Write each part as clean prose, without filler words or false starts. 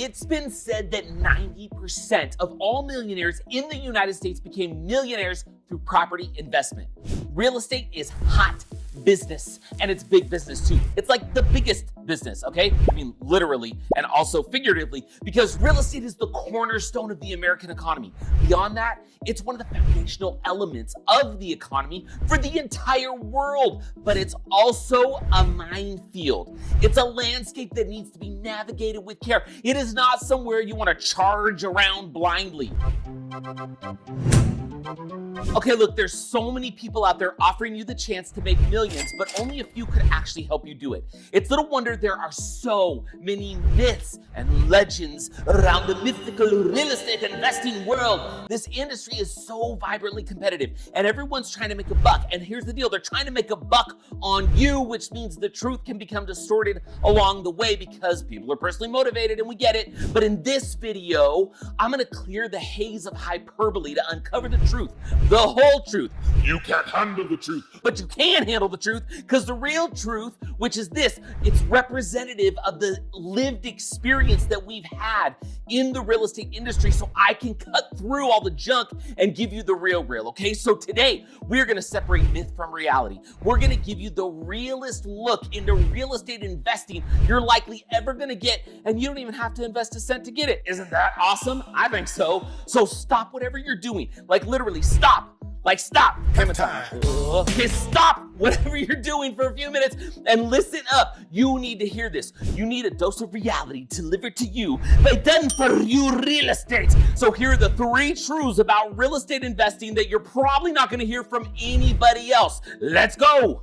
It's been said that 90% of all millionaires in the United States became millionaires through property investment. Real estate is hot business, and it's big business too. It's like the biggest business, okay? I mean, literally and also figuratively, because real estate is the cornerstone of the American economy. Beyond that, it's one of the foundational elements of the economy for the entire world, but it's also a minefield. It's a landscape that needs to be navigated with care. It is not somewhere you want to charge around blindly. Okay, look, there's so many people out there offering you the chance to make millions, but only a few could actually help you do it. It's little wonder there are so many myths and legends around the mythical real estate investing world. This industry is so vibrantly competitive, and everyone's trying to make a buck. And here's the deal, they're trying to make a buck on you, which means the truth can become distorted along the way because people are personally motivated, and we get it. But in this video, I'm gonna clear the haze of hyperbole to uncover the truth. The whole truth. You can't handle the truth, but you can handle the truth, because the real truth, which is this, it's representative of the lived experience that we've had in the real estate industry, so I can cut through all the junk and give you the real, okay? So today, we're gonna separate myth from reality. We're gonna give you the realest look into real estate investing you're likely ever gonna get, and you don't even have to invest a cent to get it. Isn't that awesome? I think so. So stop whatever you're doing. Like literally stop. Like stop. Camera time. Okay, stop whatever you're doing for a few minutes and listen up. You need to hear this. You need a dose of reality delivered to you by Done For You Real Estate. So here are the 3 truths about real estate investing that you're probably not gonna hear from anybody else. Let's go.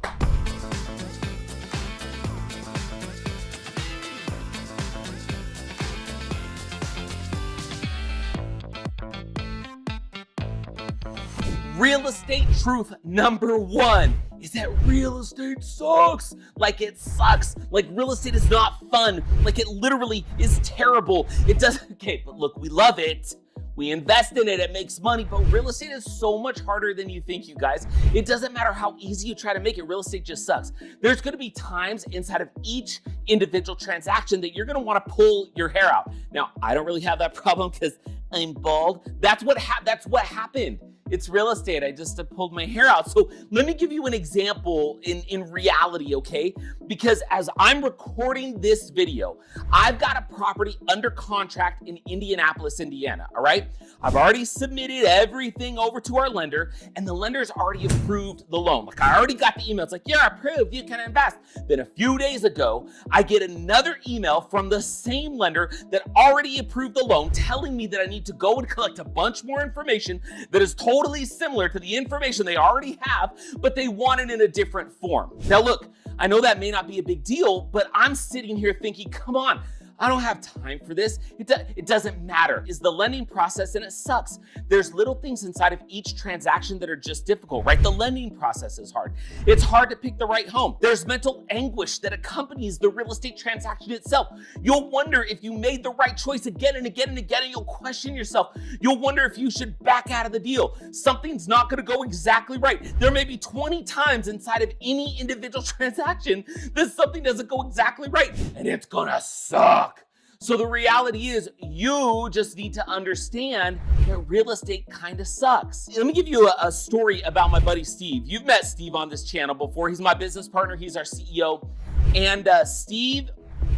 Real estate truth number 1 is that real estate sucks. Like it sucks. Like real estate is not fun. Like it literally is terrible. It doesn't, okay, but look, we love it. We invest in it, it makes money, but real estate is so much harder than you think, you guys. It doesn't matter how easy you try to make it, real estate just sucks. There's gonna be times inside of each individual transaction that you're gonna wanna pull your hair out. Now, I don't really have that problem because I'm bald. That's what happened. It's real estate. I just pulled my hair out. So let me give you an example in reality, okay? Because as I'm recording this video, I've got a property under contract in Indianapolis, Indiana, all right? I've already submitted everything over to our lender, and the lender's already approved the loan. Like I already got the email. It's like, you're approved, you can invest. Then a few days ago, I get another email from the same lender that already approved the loan telling me that I need to go and collect a bunch more information that is totally similar to the information they already have, but they want it in a different form. Now look, I know that may not be a big deal, but I'm sitting here thinking, come on, I don't have time for this. It doesn't matter. It's the lending process and it sucks. There's little things inside of each transaction that are just difficult, right? The lending process is hard. It's hard to pick the right home. There's mental anguish that accompanies the real estate transaction itself. You'll wonder if you made the right choice again and again and again, and you'll question yourself. You'll wonder if you should back out of the deal. Something's not gonna go exactly right. There may be 20 times inside of any individual transaction that something doesn't go exactly right, and it's gonna suck. So the reality is you just need to understand that real estate kind of sucks. Let me give you a story about my buddy Steve. You've met Steve on this channel before. He's my business partner. He's our CEO. And Steve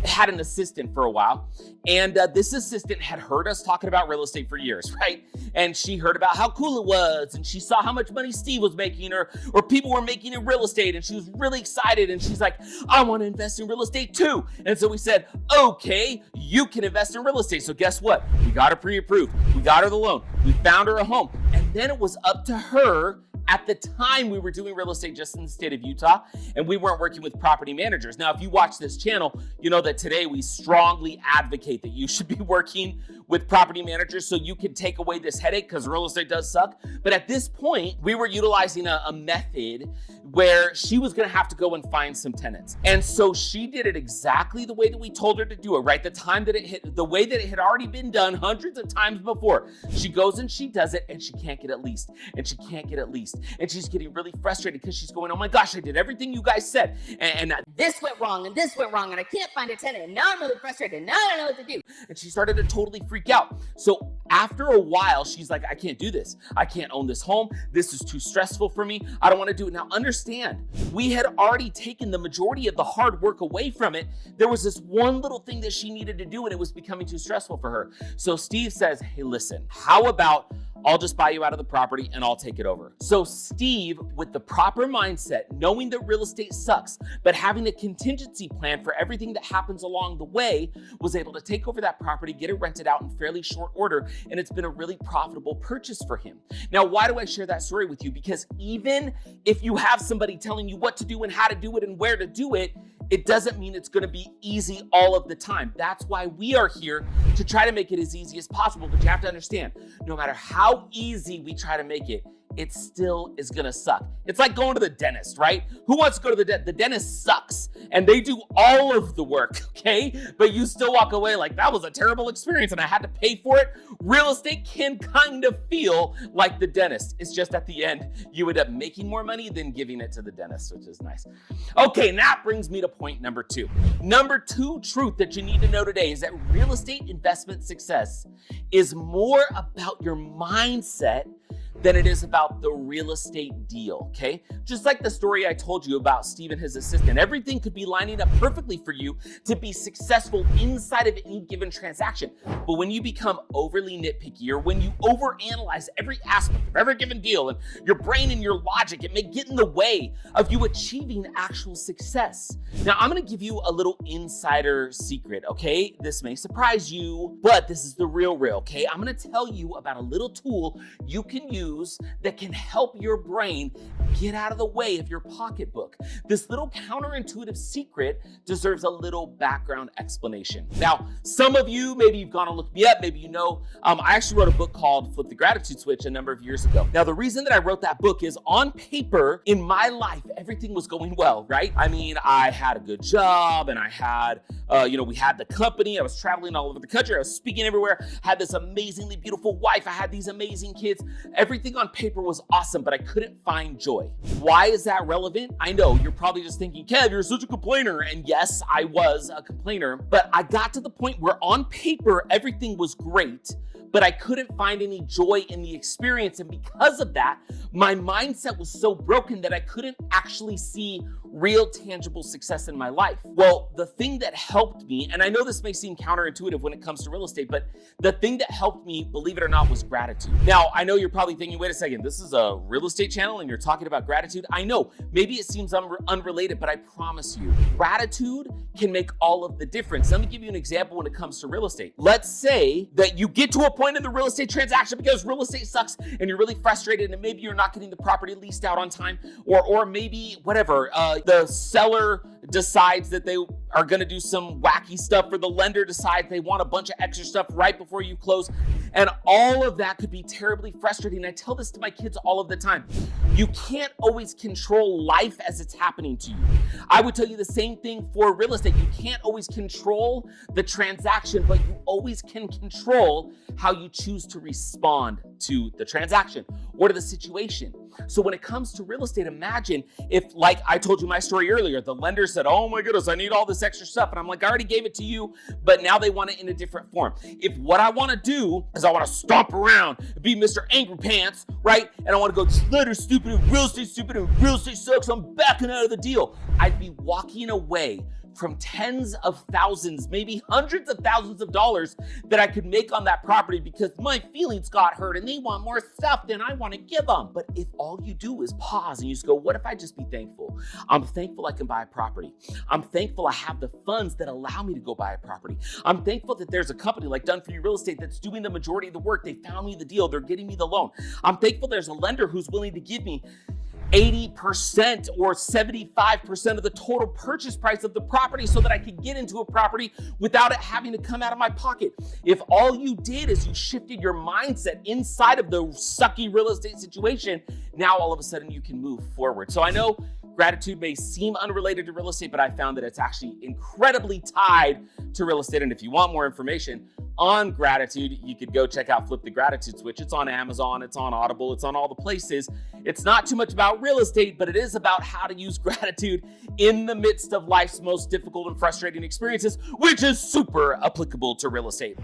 had an assistant for a while, and this assistant had heard us talking about real estate for years, right? And she heard about how cool it was, and she saw how much money Steve was making, or people were making in real estate, and she was really excited, and she's like, I want to invest in real estate too. And so we said, okay, you can invest in real estate. So guess what? We got her pre-approved. We got her the loan. We found her a home. And then it was up to her. At the time, we were doing real estate just in the state of Utah, and we weren't working with property managers. Now, if you watch this channel, you know that today we strongly advocate that you should be working with property managers so you can take away this headache because real estate does suck. But at this point, we were utilizing a method where she was going to have to go and find some tenants. And so she did it exactly the way that we told her to do it, right? The way that it had already been done hundreds of times before. She goes and she does it, and she can't get it leased, and she can't get it leased. And she's getting really frustrated because she's going, oh my gosh, I did everything you guys said. And this went wrong, and this went wrong, and I can't find a tenant, and now I'm really frustrated, and now I don't know what to do. And she started to totally freak out. So after a while, she's like, I can't do this. I can't own this home. This is too stressful for me. I don't want to do it. Now understand, we had already taken the majority of the hard work away from it. There was this one little thing that she needed to do, and it was becoming too stressful for her. So Steve says, hey, listen, how about I'll just buy you out of the property and I'll take it over. So Steve, with the proper mindset, knowing that real estate sucks, but having a contingency plan for everything that happens along the way, was able to take over that property, get it rented out in fairly short order, and it's been a really profitable purchase for him. Now, why do I share that story with you? Because even if you have somebody telling you what to do and how to do it and where to do it, it doesn't mean it's going to be easy all of the time. That's why we are here to try to make it as easy as possible. But you have to understand, no matter how easy we try to make it, it still is gonna suck. It's like going to the dentist, right? Who wants to go to the dentist? The dentist sucks, and they do all of the work, okay? But you still walk away like, that was a terrible experience and I had to pay for it. Real estate can kind of feel like the dentist. It's just at the end, you end up making more money than giving it to the dentist, which is nice. Okay, and that brings me to point number 2. Number 2 truth that you need to know today is that real estate investment success is more about your mindset than it is about the real estate deal, okay? Just like the story I told you about Steve and his assistant, everything could be lining up perfectly for you to be successful inside of any given transaction. But when you become overly nitpicky, or when you overanalyze every aspect of every given deal, and your brain and your logic, it may get in the way of you achieving actual success. Now, I'm gonna give you a little insider secret, okay? This may surprise you, but this is the real, okay? I'm gonna tell you about a little tool you can use that can help your brain get out of the way of your pocketbook. This little counterintuitive secret deserves a little background explanation. Now, some of you, maybe you've gone and looked me up, maybe you know, I actually wrote a book called Flip the Gratitude Switch a number of years ago. Now, the reason that I wrote that book is on paper, in my life, everything was going well, right? I mean, I had a good job, and I had, we had the company, I was traveling all over the country, I was speaking everywhere, had this amazingly beautiful wife, I had these amazing kids. Everything on paper was awesome, but I couldn't find joy. Why is that relevant? I know you're probably just thinking, Kev, you're such a complainer. And yes, I was a complainer, but I got to the point where on paper, everything was great, but I couldn't find any joy in the experience. And because of that, my mindset was so broken that I couldn't actually see real tangible success in my life. Well, the thing that helped me, and I know this may seem counterintuitive when it comes to real estate, but the thing that helped me, believe it or not, was gratitude. Now, I know you're probably thinking, wait a second, this is a real estate channel and you're talking about gratitude. I know, maybe it seems unrelated, but I promise you, gratitude can make all of the difference. Let me give you an example when it comes to real estate. Let's say that you get to a point in the real estate transaction because real estate sucks and you're really frustrated, and maybe you're not getting the property leased out on time, or maybe whatever, the seller decides that they are going to do some wacky stuff, or the lender decides they want a bunch of extra stuff right before you close, and all of that could be terribly frustrating. I tell this to my kids all of the time. You can't always control life as it's happening to you. I would tell you the same thing for real estate. You can't always control the transaction, but you always can control how you choose to respond to the transaction or to the situation. So when it comes to real estate, imagine if, like I told you my story earlier, the lender said, oh my goodness, I need all this extra stuff. And I'm like, I already gave it to you, but now they want it in a different form. If what I want to do is I want to stomp around, be Mr. Angry Pants, right? And I want to go, this lender's stupid and real estate sucks, I'm backing out of the deal. I'd be walking away from tens of thousands, maybe hundreds of thousands of dollars that I could make on that property because my feelings got hurt and they want more stuff than I want to give them. But if all you do is pause and you just go, what if I just be thankful? I'm thankful I can buy a property. I'm thankful I have the funds that allow me to go buy a property. I'm thankful that there's a company like Done For You Real Estate that's doing the majority of the work. They found me the deal. They're getting me the loan. I'm thankful there's a lender who's willing to give me 80% or 75% of the total purchase price of the property so that I could get into a property without it having to come out of my pocket. If all you did is you shifted your mindset inside of the sucky real estate situation, now all of a sudden you can move forward. So I know gratitude may seem unrelated to real estate, but I found that it's actually incredibly tied to real estate. And if you want more information on gratitude, you could go check out Flip the Gratitude Switch. It's on Amazon, it's on Audible, it's on all the places. It's not too much about real estate, but it is about how to use gratitude in the midst of life's most difficult and frustrating experiences, which is super applicable to real estate.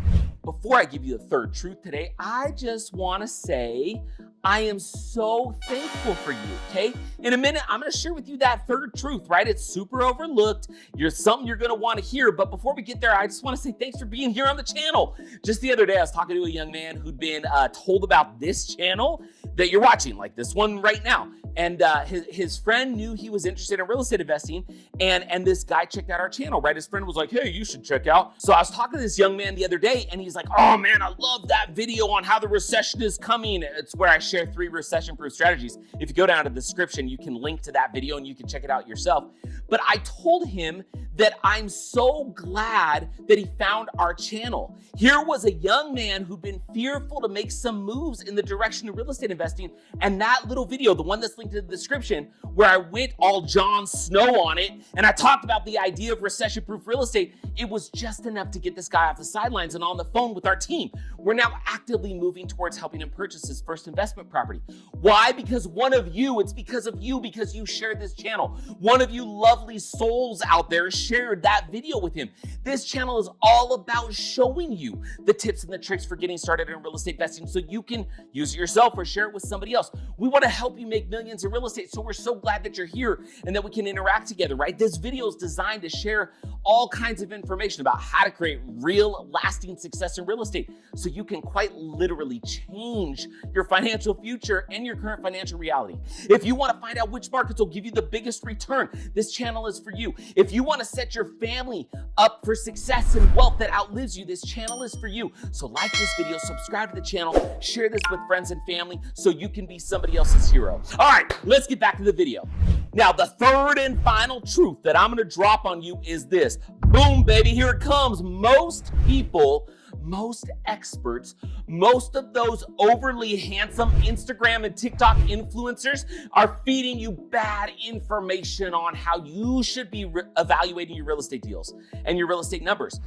Before I give you the third truth today, I just want to say I am so thankful for you, okay? In a minute, I'm going to share with you that third truth, right? It's super overlooked. Something you're going to want to hear. But before we get there, I just want to say thanks for being here on the channel. Just the other day, I was talking to a young man who'd been told about this channel that you're watching, like this one right now. And his friend knew he was interested in real estate investing, and this guy checked out our channel, right? His friend was like, hey, you should check out. So I was talking to this young man the other day, and he's like, oh man, I love that video on how the recession is coming. It's where I share 3 recession-proof strategies. If you go down to the description, you can link to that video and you can check it out yourself. But I told him that I'm so glad that he found our channel. Here was a young man who'd been fearful to make some moves in the direction of real estate investing, and that little video, the one that's linked in the description, where I went all Jon Snow on it, and I talked about the idea of recession-proof real estate, it was just enough to get this guy off the sidelines and on the phone with our team. We're now actively moving towards helping him purchase his first investment property. Why? Because one of you, it's because of you, because you shared this channel. One of you lovely souls out there shared that video with him. This channel is all about showing you the tips and the tricks for getting started in real estate investing so you can use it yourself or share it with somebody else. We want to help you make millions in real estate, so we're so glad that you're here and that we can interact together, right? This video is designed to share all kinds of information about how to create real lasting success in real estate so you can quite literally change your financial future and your current financial reality. If you want to find out which markets will give you the biggest return, this channel is for you. If you want to set your family up for success and wealth that outlives you, this channel is for you. So like this video, subscribe to the channel, share this with friends and family so you can be somebody else's hero. All right, let's get back to the video. Now, the third and final truth that I'm going to drop on you is this. Boom, baby, here it comes. Most people, most experts, most of those overly handsome Instagram and TikTok influencers are feeding you bad information on how you should be evaluating your real estate deals and your real estate numbers.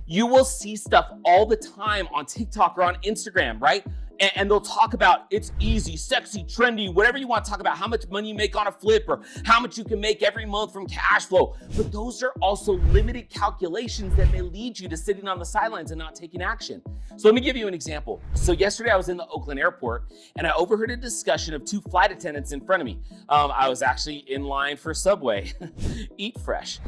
You will see stuff all the time on TikTok or on Instagram, right? And they'll talk about it's easy, sexy, trendy, whatever you want to talk about, how much money you make on a flip or how much you can make every month from cash flow. But those are also limited calculations that may lead you to sitting on the sidelines and not taking action. So let me give you an example. So yesterday I was in the Oakland airport and I overheard a discussion of 2 flight attendants in front of me. I was actually in line for Subway. Eat fresh.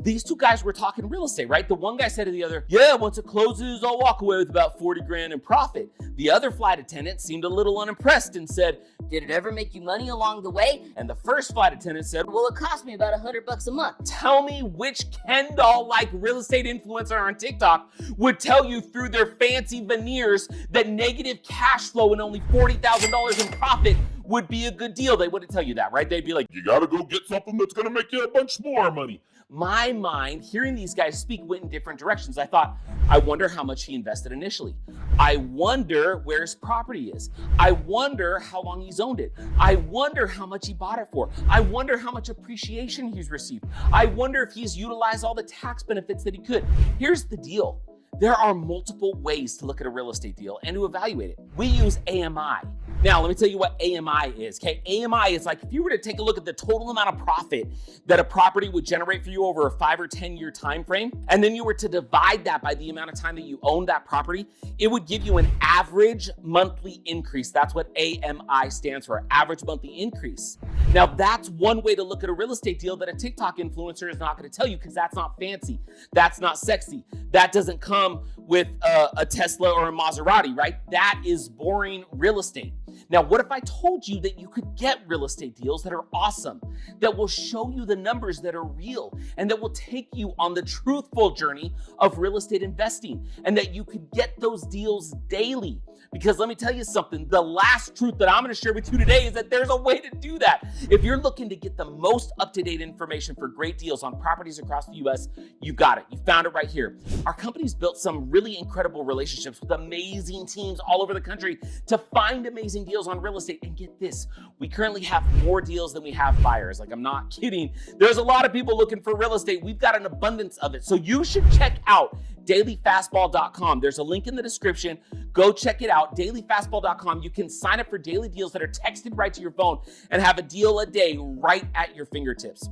These 2 guys were talking real estate, right? The one guy said to the other, yeah, once it closes, I'll walk away with about 40 grand in profit. The other flight attendant seemed a little unimpressed and said, Did it ever make you money along the way? And the first flight attendant said, Well, it cost me about $100 a month. Tell me which Ken doll-like real estate influencer on TikTok would tell you through their fancy veneers that negative cash flow and only $40,000 in profit would be a good deal. They wouldn't tell you that, right? They'd be like, you gotta go get something that's gonna make you a bunch more money. My mind, hearing these guys speak, went in different directions. I thought, I wonder how much he invested initially. I wonder where his property is. I wonder how long he's owned it. I wonder how much he bought it for. I wonder how much appreciation he's received. I wonder if he's utilized all the tax benefits that he could. Here's the deal. There are multiple ways to look at a real estate deal and to evaluate it. We use AMI. Now, let me tell you what AMI is, okay? AMI is like if you were to take a look at the total amount of profit that a property would generate for you over a 5 or 10 year time frame, and then you were to divide that by the amount of time that you owned that property, it would give you an average monthly increase. That's what AMI stands for, average monthly increase. Now, that's one way to look at a real estate deal that a TikTok influencer is not going to tell you because that's not fancy. That's not sexy. That doesn't come with a Tesla or a Maserati, right? That is boring real estate. Now, what if I told you that you could get real estate deals that are awesome, that will show you the numbers that are real, and that will take you on the truthful journey of real estate investing, and that you could get those deals daily? Because let me tell you something, the last truth that I'm going to share with you today is that there's a way to do that. If you're looking to get the most up-to-date information for great deals on properties across the U.S., you got it. You found it right here. Our company's built some really incredible relationships with amazing teams all over the country to find amazing deals on real estate. And get this, we currently have more deals than we have buyers. Like, I'm not kidding. There's a lot of people looking for real estate. We've got an abundance of it. So you should check out dailyfastball.com. There's a link in the description. Go check it out, dailyfastball.com. You can sign up for daily deals that are texted right to your phone and have a deal a day right at your fingertips.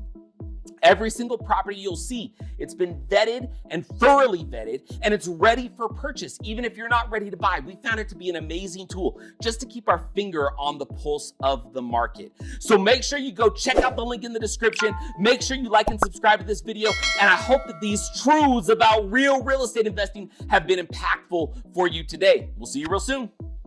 Every single property you'll see, it's been vetted and thoroughly vetted, and it's ready for purchase. Even if you're not ready to buy, we found it to be an amazing tool just to keep our finger on the pulse of the market. So make sure you go check out the link in the description. Make sure you like and subscribe to this video. And I hope that these truths about real estate investing have been impactful for you today. We'll see you real soon.